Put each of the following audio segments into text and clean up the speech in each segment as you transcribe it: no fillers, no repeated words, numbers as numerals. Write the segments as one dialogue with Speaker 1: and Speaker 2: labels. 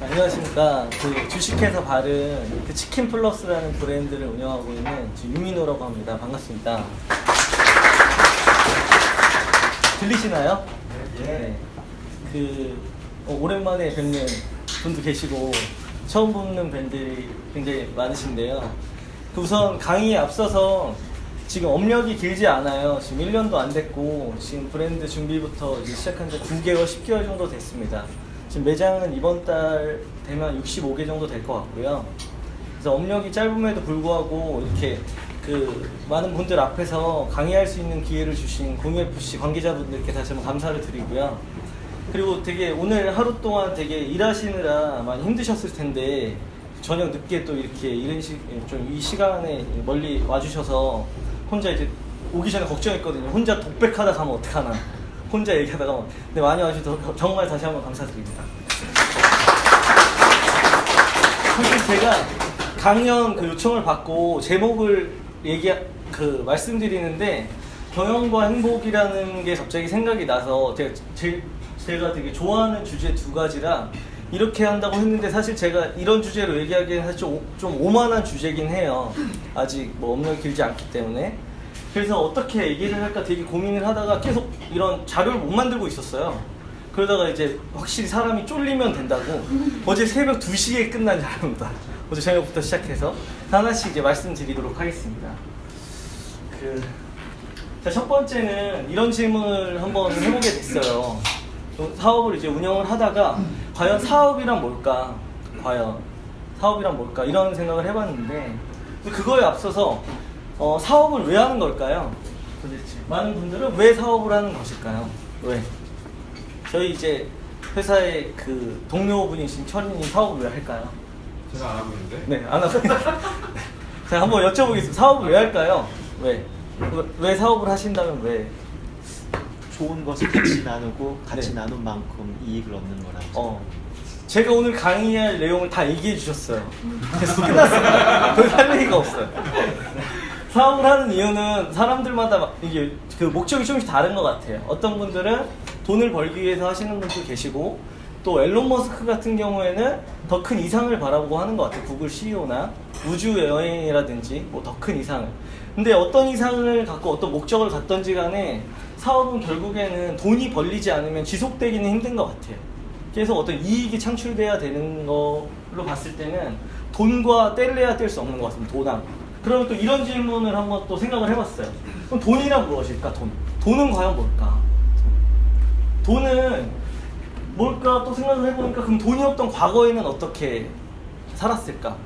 Speaker 1: 안녕하십니까. 그 주식회사 바른 그 치킨 플러스라는 브랜드를 운영하고 있는 유민호라고 합니다. 반갑습니다. 들리시나요? 네. 오랜만에 뵙는 분도 계시고 처음 뵙는 밴들이 굉장히 많으신데요. 우선 강의에 앞서서 지금 업력이 길지 않아요. 지금 1년도 안 됐고 지금 브랜드 준비부터 이제 시작한 지 9개월, 10개월 정도 됐습니다. 지금 매장은 이번 달 되면 65개 정도 될 것 같고요. 그래서 업력이 짧음에도 불구하고 이렇게 많은 분들 앞에서 강의할 수 있는 기회를 주신 공유FC 관계자분들께 다시 한번 감사를 드리고요. 그리고 되게 오늘 하루 동안 되게 일하시느라 많이 힘드셨을 텐데 저녁 늦게 또 이렇게 이런 좀 이 시간에 멀리 와주셔서 혼자 이제 오기 전에 걱정했거든요. 혼자 독백하다 가면 어떡하나. 혼자 얘기하다가 가면. 근데 많이 와주셔서 정말 다시 한번 감사드립니다. 사실 제가 강연 요청을 받고 제목을 말씀드리는데 경영과 행복이라는 게 갑자기 생각이 나서 제가 되게 좋아하는 주제 두 가지라 이렇게 한다고 했는데 사실 제가 이런 주제로 얘기하기에는 사실 좀 오만한 주제긴 해요. 아직 업력이 길지 않기 때문에. 그래서 어떻게 얘기를 할까 되게 고민을 하다가 계속 이런 자료를 못 만들고 있었어요. 그러다가 이제 확실히 사람이 쫄리면 된다고 어제 새벽 2시에 끝난 자료입니다. 어제 저녁부터 시작해서 하나씩 이제 말씀드리도록 하겠습니다. 자, 첫 번째는 이런 질문을 한번 해보게 됐어요. 사업을 이제 운영을 하다가 과연 사업이란 뭘까? 이런 생각을 해봤는데 그거에 앞서서 사업을 왜 하는 걸까요? 도대체 많은 분들은 왜 사업을 하는 것일까요? 왜? 저희 이제 회사의 동료분이신 철이님 사업을 왜 할까요?
Speaker 2: 제가 안 하고 있는데?
Speaker 1: 네, 안 하고 있는데. 자, 한번 여쭤보겠습니다. 사업을 왜 할까요? 왜 사업을 하신다면 왜?
Speaker 3: 좋은 것을 같이 나누고 같이
Speaker 1: 네.
Speaker 3: 나눈 만큼 이익을 얻는 거라죠.
Speaker 1: 제가 오늘 강의할 내용을 다 얘기해 주셨어요. 그래서 끝났어요. 더 할 얘기가 없어요. 사업을 하는 이유는 사람들마다 이게 목적이 조금씩 다른 것 같아요. 어떤 분들은 돈을 벌기 위해서 하시는 분도 계시고 또 앨런 머스크 같은 경우에는 더 큰 이상을 바라보고 하는 것 같아요. 구글 CEO나 우주 여행이라든지 더 큰 이상을. 근데 어떤 이상을 갖고 어떤 목적을 갖던지 간에 사업은 결국에는 돈이 벌리지 않으면 지속되기는 힘든 것 같아요. 그래서 어떤 이익이 창출돼야 되는 걸로 봤을 때는 돈과 뗄래야 뗄 수 없는 것 같습니다. 돈하고. 그러면 또 이런 질문을 한번 또 생각을 해봤어요. 그럼 돈이란 무엇일까? 돈은 과연 뭘까? 돈은 뭘까 또 생각을 해보니까 그럼 돈이 없던 과거에는 어떻게 살았을까?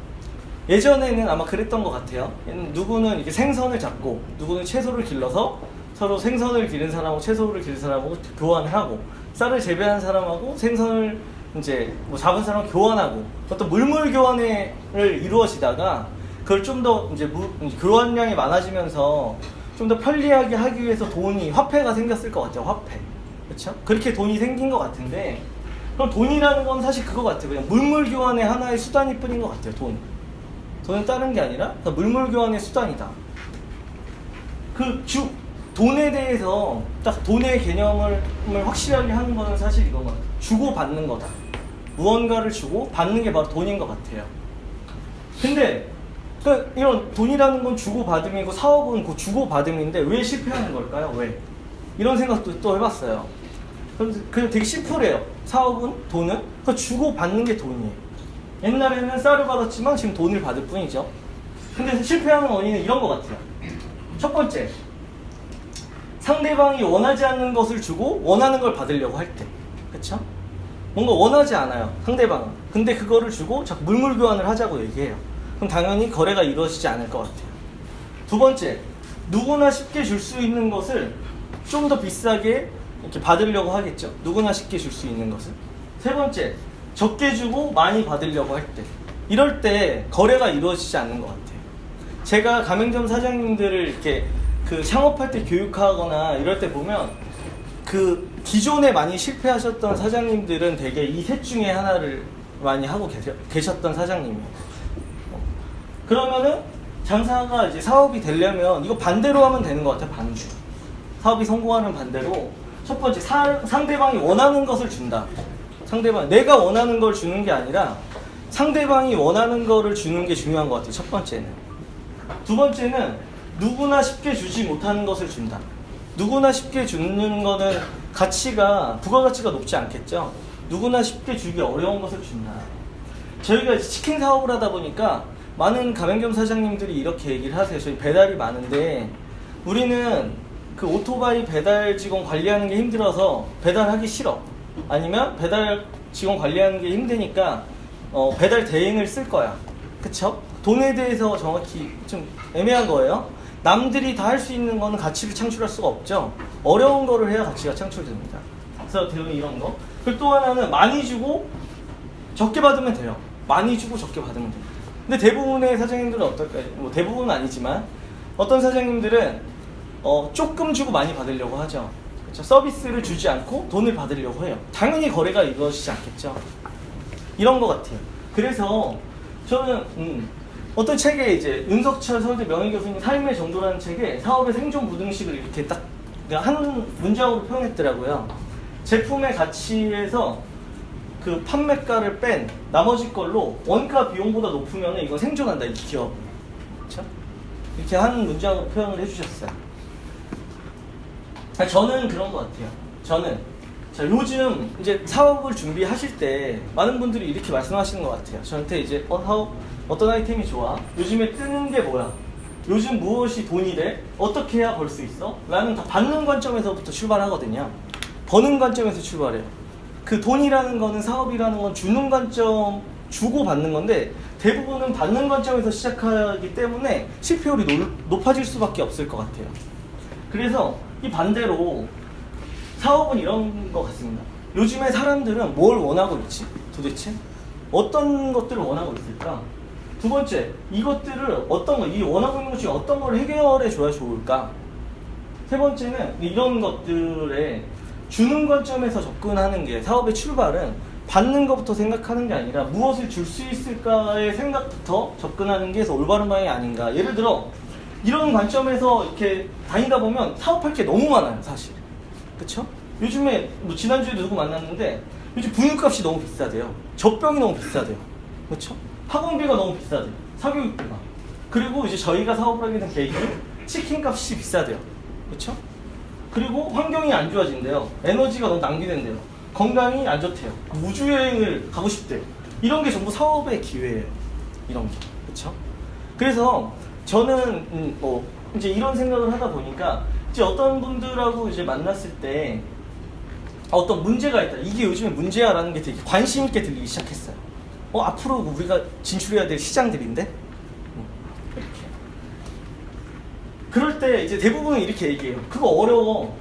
Speaker 1: 예전에는 아마 그랬던 것 같아요. 누구는 이렇게 생선을 잡고 누구는 채소를 길러서 서로 생선을 기른 사람하고 채소를 기른 사람하고 교환을 하고 쌀을 재배한 사람하고 생선을 이제 잡은 사람 교환하고 어떤 물물 교환을 이루어지다가 그걸 좀 더 이제 교환량이 많아지면서 좀 더 편리하게 하기 위해서 화폐가 생겼을 것 같아요. 화폐. 그렇죠? 그렇게 돈이 생긴 것 같은데 그럼 돈이라는 건 사실 그거 같아요. 그냥 물물 교환의 하나의 수단일 뿐인 것 같아요. 돈은 다른 게 아니라 물물 교환의 수단이다. 돈에 대해서 딱 돈의 개념을 확실하게 하는 거는 사실 이건 것 같아요. 주고 받는 거다. 무언가를 주고 받는 게 바로 돈인 것 같아요. 근데 이런 돈이라는 건 주고받음이고 사업은 그 주고받음인데 왜 실패하는 걸까요? 왜? 이런 생각도 또 해봤어요. 그럼 되게 심플해요. 사업은 돈은 주고받는 게 돈이에요. 옛날에는 쌀을 받았지만 지금 돈을 받을 뿐이죠. 근데 실패하는 원인은 이런 것 같아요. 첫 번째, 상대방이 원하지 않는 것을 주고 원하는 걸 받으려고 할 때, 그렇죠? 뭔가 원하지 않아요, 상대방은. 근데 그거를 주고 자꾸 물물 교환을 하자고 얘기해요. 그럼 당연히 거래가 이루어지지 않을 것 같아요. 두 번째, 누구나 쉽게 줄 수 있는 것을 좀 더 비싸게 이렇게 받으려고 하겠죠. 누구나 쉽게 줄 수 있는 것을. 세 번째, 적게 주고 많이 받으려고 할 때, 이럴 때 거래가 이루어지지 않는 것 같아요. 제가 가맹점 사장님들을 이렇게 창업할 때 교육하거나 이럴 때 보면 기존에 많이 실패하셨던 사장님들은 되게 이 셋 중에 하나를 많이 하고 계셨던 사장님이에요. 그러면은 장사가 이제 사업이 되려면 이거 반대로 하면 되는 것 같아요. 반대. 사업이 성공하는 반대로 첫 번째, 상대방이 원하는 것을 준다. 상대방, 내가 원하는 걸 주는 게 아니라 상대방이 원하는 거를 주는 게 중요한 것 같아요. 첫 번째는. 두 번째는 누구나 쉽게 주지 못하는 것을 준다. 누구나 쉽게 주는 거는 가치가, 부가가치가 높지 않겠죠. 누구나 쉽게 주기 어려운 것을 준다. 저희가 이제 치킨 사업을 하다 보니까 많은 가맹점 사장님들이 이렇게 얘기를 하세요. 저희 배달이 많은데 우리는 그 오토바이 배달 직원 관리하는 게 힘들어서 배달하기 싫어. 아니면 배달 직원 관리하는 게 힘드니까 배달 대행을 쓸 거야. 그쵸? 돈에 대해서 정확히 좀 애매한 거예요. 남들이 다 할 수 있는 거는 가치를 창출할 수가 없죠. 어려운 거를 해야 가치가 창출됩니다. 그래서 대응이 이런 거. 그리고 또 하나는 많이 주고 적게 받으면 돼요. 많이 주고 적게 받으면 됩니다. 근데 대부분의 사장님들은 어떨까요? 뭐 대부분은 아니지만 어떤 사장님들은 조금 주고 많이 받으려고 하죠. 그렇죠? 서비스를 주지 않고 돈을 받으려고 해요. 당연히 거래가 이루어지지 않겠죠. 이런 것 같아요. 그래서 저는 어떤 책에 이제 윤석철 서울대 명예교수님 삶의 정도라는 책에 사업의 생존 부등식을 이렇게 딱 한 문장으로 표현했더라고요. 제품의 가치에서 그 판매가를 뺀 나머지 걸로 원가 비용보다 높으면 이건 생존한다, 이 기업은. 그렇죠? 이렇게 한 문장으로 표현을 해주셨어요. 저는 그런 것 같아요. 저는 자, 요즘 이제 사업을 준비하실 때 많은 분들이 이렇게 말씀하시는 것 같아요. 저한테 이제 사업 어떤 아이템이 좋아? 요즘에 뜨는 게 뭐야? 요즘 무엇이 돈이 돼? 어떻게 해야 벌 수 있어? 라는 다 받는 관점에서부터 출발하거든요. 버는 관점에서 출발해요. 그 돈이라는 거는, 사업이라는 건 주는 관점, 주고 받는 건데 대부분은 받는 관점에서 시작하기 때문에 실패율이 높아질 수밖에 없을 것 같아요. 그래서 이 반대로 사업은 이런 것 같습니다. 요즘에 사람들은 뭘 원하고 있지? 도대체? 어떤 것들을 원하고 있을까? 두 번째, 이것들을 이 원하고 있는 것 중에 어떤 걸 해결해 줘야 좋을까? 세 번째는 이런 것들에 주는 관점에서 접근하는 게, 사업의 출발은 받는 것부터 생각하는 게 아니라 무엇을 줄 수 있을까의 생각부터 접근하는 게 올바른 방향이 아닌가. 예를 들어 이런 관점에서 이렇게 다니다 보면 사업할 게 너무 많아요, 사실. 그쵸? 요즘에 뭐 지난주에도 누구 만났는데 요즘 분유값이 너무 비싸대요. 젖병이 너무 비싸대요. 그쵸? 학원비가 너무 비싸대요. 사교육비가. 그리고 이제 저희가 사업을 하게 된 계기는 치킨값이 비싸대요. 그쵸? 그리고 환경이 안 좋아진대요. 에너지가 너무 낭비된대요. 건강이 안 좋대요. 우주여행을 가고 싶대요. 이런 게 전부 사업의 기회예요. 이런 게. 그쵸? 그래서 저는 이제 이런 생각을 하다 보니까 이제 어떤 분들하고 이제 만났을 때 어떤 문제가 있다. 이게 요즘에 문제야라는 게 되게 관심 있게 들리기 시작했어요. 앞으로 우리가 진출해야 될 시장들인데? 이렇게. 그럴 때 이제 대부분은 이렇게 얘기해요. 그거 어려워.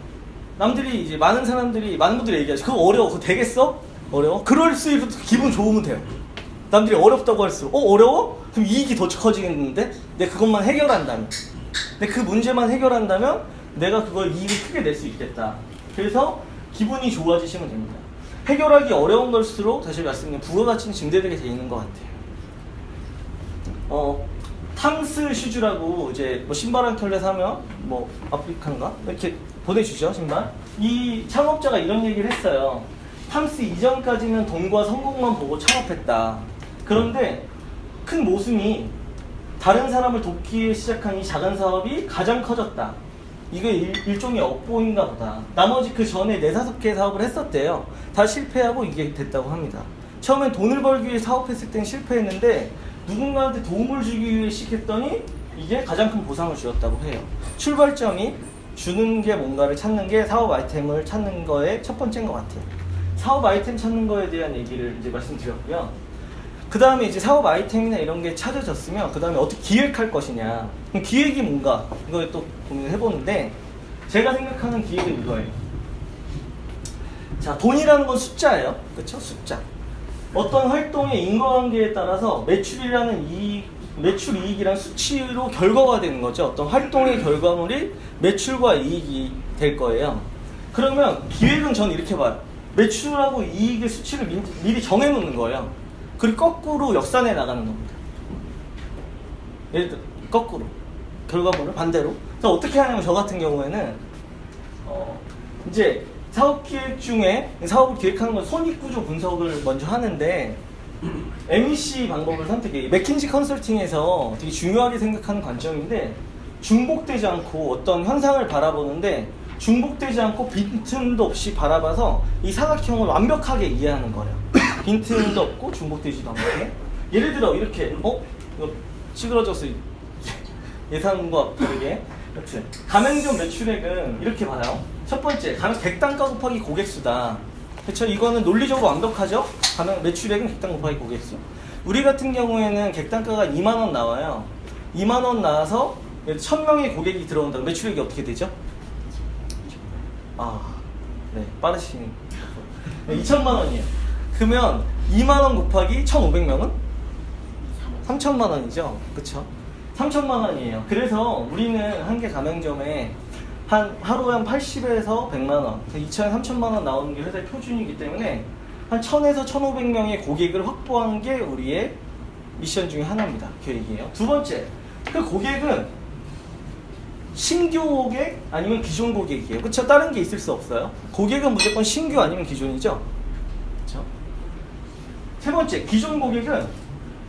Speaker 1: 남들이 이제 많은 분들이 얘기하죠. 그거 어려워. 그거 되겠어? 어려워? 그럴 수 있어도 기분 좋으면 돼요. 남들이 어렵다고 할수록 어려워? 그럼 이익이 더 커지겠는데? 내가 그것만 해결한다면, 내가 그 문제만 해결한다면 내가 그걸 이익을 크게 낼 수 있겠다. 그래서 기분이 좋아지시면 됩니다. 해결하기 어려운 걸수록 다시 말씀드리면 부가가치는 증대되게 돼 있는 것 같아요. 탐스 슈즈라고 이제 뭐 신발 한 켤레 사면 뭐 아프리카인가 이렇게 보내주죠, 신발. 이 창업자가 이런 얘기를 했어요. 탐스 이전까지는 돈과 성공만 보고 창업했다. 그런데 큰 모순이 다른 사람을 돕기에 시작한 이 작은 사업이 가장 커졌다. 이게 일종의 업보인가 보다. 나머지 그 전에 4-5개 사업을 했었대요. 다 실패하고 이게 됐다고 합니다. 처음엔 돈을 벌기 위해 사업했을 땐 실패했는데 누군가한테 도움을 주기 위해 시작했더니 이게 가장 큰 보상을 주었다고 해요. 출발점이 주는 게 뭔가를 찾는 게 사업 아이템을 찾는 거의 첫 번째인 것 같아요. 사업 아이템 찾는 거에 대한 얘기를 이제 말씀드렸고요. 그 다음에 이제 사업 아이템이나 이런 게 찾아졌으면 그 다음에 어떻게 기획할 것이냐. 그럼 기획이 뭔가 이거에 또 고민을 해보는데 제가 생각하는 기획은 이거예요. 자, 돈이라는 건 숫자예요. 그쵸? 숫자. 어떤 활동의 인과관계에 따라서 매출 이익이란 수치로 결과가 되는 거죠. 어떤 활동의 결과물이 매출과 이익이 될 거예요. 그러면 기획은 저는 이렇게 봐요. 매출하고 이익의 수치를 미리 정해놓는 거예요. 그리고 거꾸로 역산해 나가는 겁니다. 예를 들어 거꾸로 결과물을 반대로. 그래서 어떻게 하냐면 저 같은 경우에는 이제 사업 기획 중에 사업을 기획하는 건 손익구조 분석을 먼저 하는데 MEC 방법을 선택해. 맥킨지 컨설팅에서 되게 중요하게 생각하는 관점인데 중복되지 않고 어떤 현상을 바라보는데 중복되지 않고 빈틈도 없이 바라봐서 이 사각형을 완벽하게 이해하는 거예요. 빈틈도 없고 중복되지도 않게. 예를 들어 이렇게 이거 찌그러져서 예상과 다르게 여튼 가맹점 매출액은 이렇게 봐요. 첫 번째 객단가 곱하기 고객수다. 그렇죠? 이거는 논리적으로 완벽하죠? 매출액은 객단 곱하기 고객수. 우리 같은 경우에는 객단가가 2만 원 나와요. 2만 원 나와서 1000명의 고객이 들어온다. 매출액이 어떻게 되죠? 네, 빠르시네. 2천만 원이에요. 그러면 2만 원 곱하기 1,500명은 3천만 원이죠. 그쵸? 3천만 원이에요. 그래서 우리는 한 개 가맹점에 하루에 한 80에서 100만 원, 2천에 3천만 원 나오는 게 회사의 표준이기 때문에 한 1000에서 1500명의 고객을 확보하는 게 우리의 미션 중에 하나입니다. 계획이에요. 두 번째, 그 고객은 신규 고객 아니면 기존 고객이에요. 그쵸? 다른 게 있을 수 없어요. 고객은 무조건 신규 아니면 기존이죠. 그쵸? 세 번째, 기존 고객은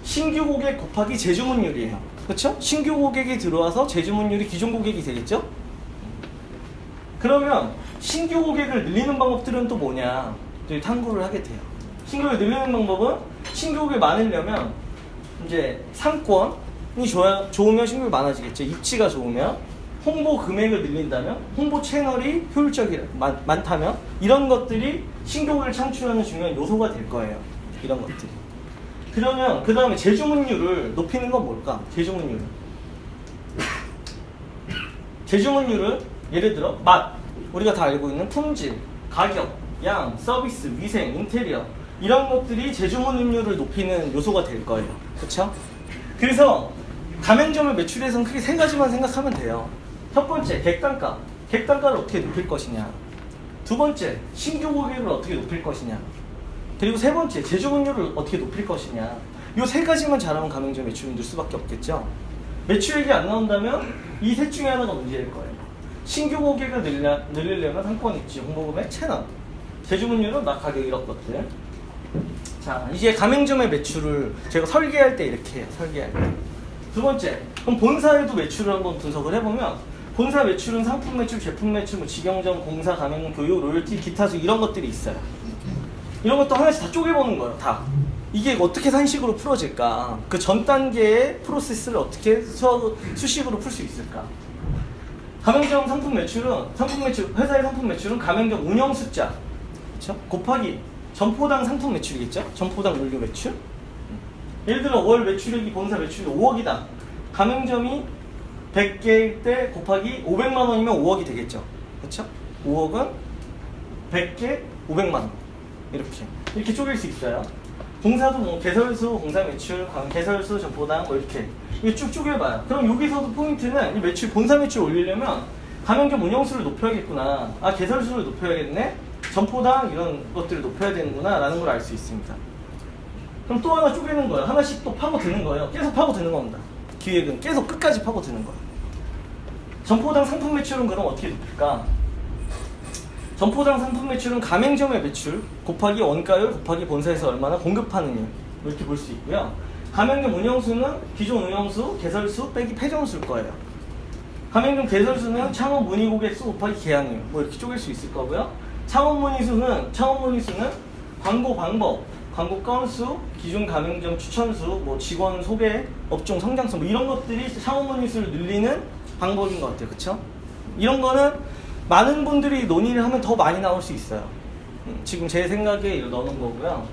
Speaker 1: 신규 고객 곱하기 재주문율이에요. 그쵸? 신규 고객이 들어와서 재주문율이 기존 고객이 되겠죠? 그러면 신규 고객을 늘리는 방법들은 또 뭐냐? 또 탐구를 하게 돼요. 신규를 늘리는 방법은 신규 고객이 많으려면 이제 상권이 좋으면 신규가 많아지겠죠. 입지가 좋으면 홍보 금액을 늘린다면 홍보 채널이 많다면 이런 것들이 신규 고객을 창출하는 중요한 요소가 될 거예요. 이런 것들이. 그러면 그 다음에 재주문율을 높이는 건 뭘까? 재주문율은 예를 들어 맛, 우리가 다 알고 있는 품질, 가격, 양, 서비스, 위생, 인테리어 이런 것들이 재주문율을 높이는 요소가 될 거예요. 그렇죠? 그래서 가맹점의 매출에서는 크게 세 가지만 생각하면 돼요. 첫 번째, 객단가. 객단가를 어떻게 높일 것이냐. 두 번째, 신규 고객을 어떻게 높일 것이냐. 그리고 세 번째, 재주문율을 어떻게 높일 것이냐. 이 세 가지만 잘하면 가맹점 매출이 늘 수밖에 없겠죠. 매출액이 안 나온다면 이 셋 중에 하나가 문제일 거예요. 신규 고객을 늘리려면 상권 입지, 홍보금액, 채널, 재주문율은 막 가격 이런 것들. 자, 이제 가맹점의 매출을 제가 설계할 때 이렇게 해요. 설계할 때. 두 번째, 그럼 본사에도 매출을 한번 분석을 해보면 본사 매출은 상품 매출, 제품 매출, 뭐 직영점, 공사, 가맹, 교육, 로열티, 기타 수 이런 것들이 있어요. 이런 것도 하나씩 다 쪼개보는 거예요. 다. 이게 어떻게 산식으로 풀어질까? 그 전 단계의 프로세스를 어떻게 수식으로 풀 수 있을까? 가맹점 회사의 상품 매출은 가맹점 운영 숫자, 그렇죠? 곱하기 점포당 상품 매출이겠죠? 점포당 물류 매출. 예를 들어 월 매출액이 본사 매출이 5억이다. 가맹점이 100개일 때 곱하기 500만 원이면 5억이 되겠죠? 그렇죠? 5억은 100개 500만 원. 이렇게 쪼갤 수 있어요. 공사도 뭐 개설수, 공사 매출, 개설수, 점포당 뭐 이렇게 쭉 쪼개봐요. 그럼 여기서도 포인트는 이 매출, 본사 매출 올리려면 가맹점 운영수를 높여야겠구나. 개설수를 높여야겠네. 점포당 이런 것들을 높여야 되는구나 라는 걸 알 수 있습니다. 그럼 또 하나 쪼개는 거예요. 하나씩 또 파고드는 거예요. 계속 파고드는 겁니다. 기획은 계속 끝까지 파고드는 거예요. 점포당 상품 매출은 그럼 어떻게 높일까? 점포당 상품 매출은 가맹점의 매출 곱하기 원가율 곱하기 본사에서 얼마나 공급하느냐 이렇게 볼 수 있고요. 가맹점 운영수는 기존 운영수, 개설수 빼기 폐점수일 거예요. 가맹점 개설수는 창업 문의 고객수 곱하기 계약률 뭐 이렇게 쪼갤 수 있을 거고요. 창업 문의수는 광고 방법, 광고 건수, 기존 가맹점 추천수, 뭐 직원 소개, 업종 성장성 뭐 이런 것들이 창업 문의수를 늘리는 방법인 것 같아요. 그쵸? 이런 거는 많은 분들이 논의를 하면 더 많이 나올 수 있어요. 지금 제 생각에 넣는 거고요.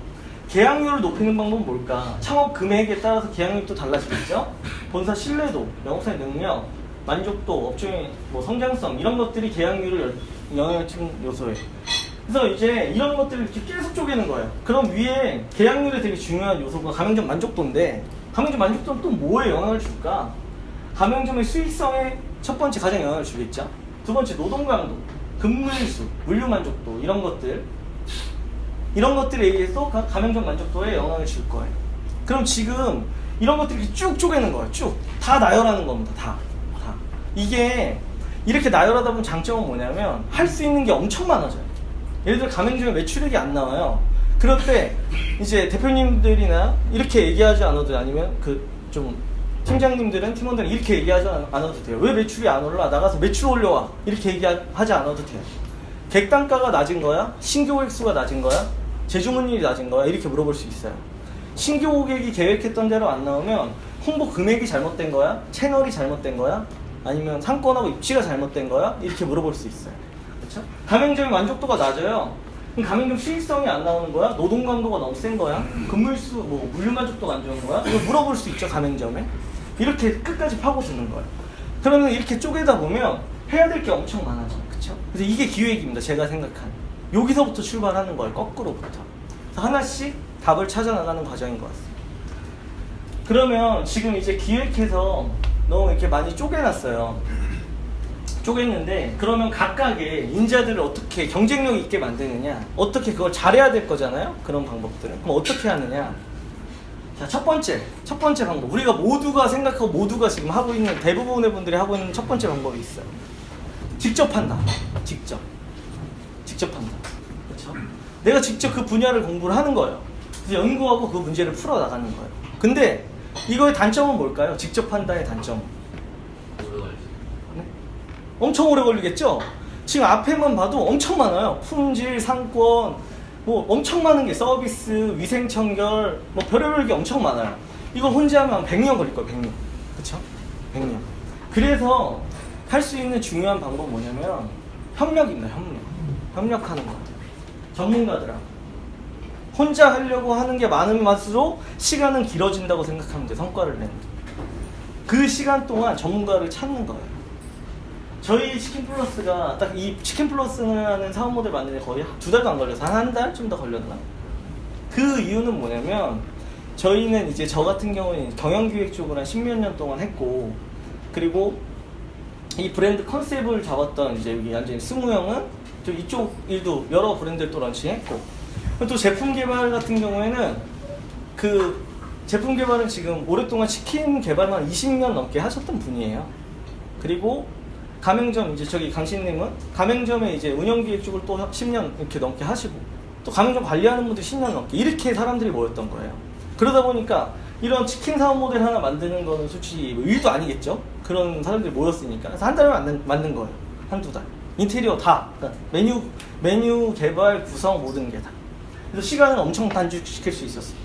Speaker 1: 계약률을 높이는 방법은 뭘까? 창업 금액에 따라서 계약률도 달라지겠죠? 본사 신뢰도, 영업사의 능력, 만족도, 업종의 뭐 성장성 이런 것들이 계약률을 영향을 주는 요소예요. 그래서 이제 이런 것들을 이렇게 계속 쪼개는 거예요. 그럼 위에 계약률에 되게 중요한 요소가 가맹점 만족도인데 가맹점 만족도는 또 뭐에 영향을 줄까? 가맹점의 수익성에 첫 번째 가장 영향을 주겠죠? 두 번째 노동 강도, 근무일수, 물류 만족도 이런 것들에 의해서 가맹점 만족도에 영향을 줄 거예요. 그럼 지금 이런 것들이 쭉 쪼개는 거예요. 쭉 다 나열하는 겁니다. 다. 이게 이렇게 나열하다 보면 장점은 뭐냐면 할 수 있는 게 엄청 많아져요. 예를 들어 가맹점에 매출액이 안 나와요. 그럴 때 이제 대표님들이나 이렇게 얘기하지 않아도, 아니면 그 좀 팀장님들은, 팀원들은 이렇게 얘기하지 않아도 돼요. 왜 매출이 안 올라? 나가서 매출 올려와. 이렇게 얘기하지 않아도 돼요. 객단가가 낮은 거야? 신규 고객 수가 낮은 거야? 재주문율이 낮은 거야? 이렇게 물어볼 수 있어요. 신규 고객이 계획했던 대로 안 나오면 홍보 금액이 잘못된 거야? 채널이 잘못된 거야? 아니면 상권하고 입지가 잘못된 거야? 이렇게 물어볼 수 있어요. 그렇죠? 가맹점의 만족도가 낮아요. 그럼 가맹점 수익성이 안 나오는 거야? 노동 강도가 너무 센 거야? 근무일수, 뭐 물류 만족도가 안 좋은 거야? 이거 물어볼 수 있죠, 가맹점에. 이렇게 끝까지 파고드는 거예요. 그러면 이렇게 쪼개다 보면 해야 될 게 엄청 많아져. 그렇죠? 그래서 이게 기획입니다, 제가 생각하는. 여기서부터 출발하는 거예요, 거꾸로부터. 그래서 하나씩 답을 찾아 나가는 과정인 것 같습니다. 그러면 지금 이제 기획해서 너무 이렇게 많이 쪼개놨어요. 쪼갰는데, 그러면 각각의 인자들을 어떻게 경쟁력 있게 만드느냐, 어떻게 그걸 잘해야 될 거잖아요, 그런 방법들은. 그럼 어떻게 하느냐. 자, 첫 번째 방법, 우리가 모두가 생각하고 모두가 지금 하고 있는, 대부분의 분들이 하고 있는 첫 번째 방법이 있어요. 직접 한다. 직접 한다. 그렇죠? 내가 직접 그 분야를 공부를 하는 거예요. 그래서 연구하고 그 문제를 풀어 나가는 거예요. 근데 이거의 단점은 뭘까요? 직접 한다의 단점. 네? 엄청 오래 걸리겠죠? 지금 앞에만 봐도 엄청 많아요. 품질, 상권, 뭐 엄청 많은 게, 서비스, 위생 청결, 뭐 별의별 게 엄청 많아요. 이걸 혼자 하면 100년 걸릴 거예요. 100년. 그쵸? 100년. 그래서 할 수 있는 중요한 방법은 뭐냐면 협력입니다. 협력하는 거. 전문가들하고. 혼자 하려고 하는 게 많은 맛으로 시간은 길어진다고 생각하면 돼. 성과를 내는. 그 시간 동안 전문가를 찾는 거예요. 저희 치킨플러스가 딱 이 치킨플러스라는 사업 모델 만드는데 거의 2달도 안 걸려서 한 달 좀 더 걸렸나? 그 이유는 뭐냐면, 저희는 이제 저 같은 경우는 경영기획 쪽을 한 10몇 년 동안 했고, 그리고 이 브랜드 컨셉을 잡았던 이제 여기 앉아있는 승우 형은 또 이쪽 일도 여러 브랜드를 또 런칭했고, 또 제품 개발 같은 경우에는 그 제품 개발은 지금 오랫동안 치킨 개발만 20년 넘게 하셨던 분이에요. 그리고 가맹점, 이제 저기 강신님은 가맹점에 이제 운영기획 쪽을 또 10년 이렇게 넘게 하시고, 또 가맹점 관리하는 분들 10년 넘게, 이렇게 사람들이 모였던 거예요. 그러다 보니까 이런 치킨 사업 모델 하나 만드는 거는 솔직히 뭐 일도 아니겠죠? 그런 사람들이 모였으니까. 그래서 한 달에 만든 거예요. 한두 달. 인테리어 다. 그러니까 메뉴 개발, 구성 모든 게 다. 그래서 시간을 엄청 단축시킬 수 있었어요.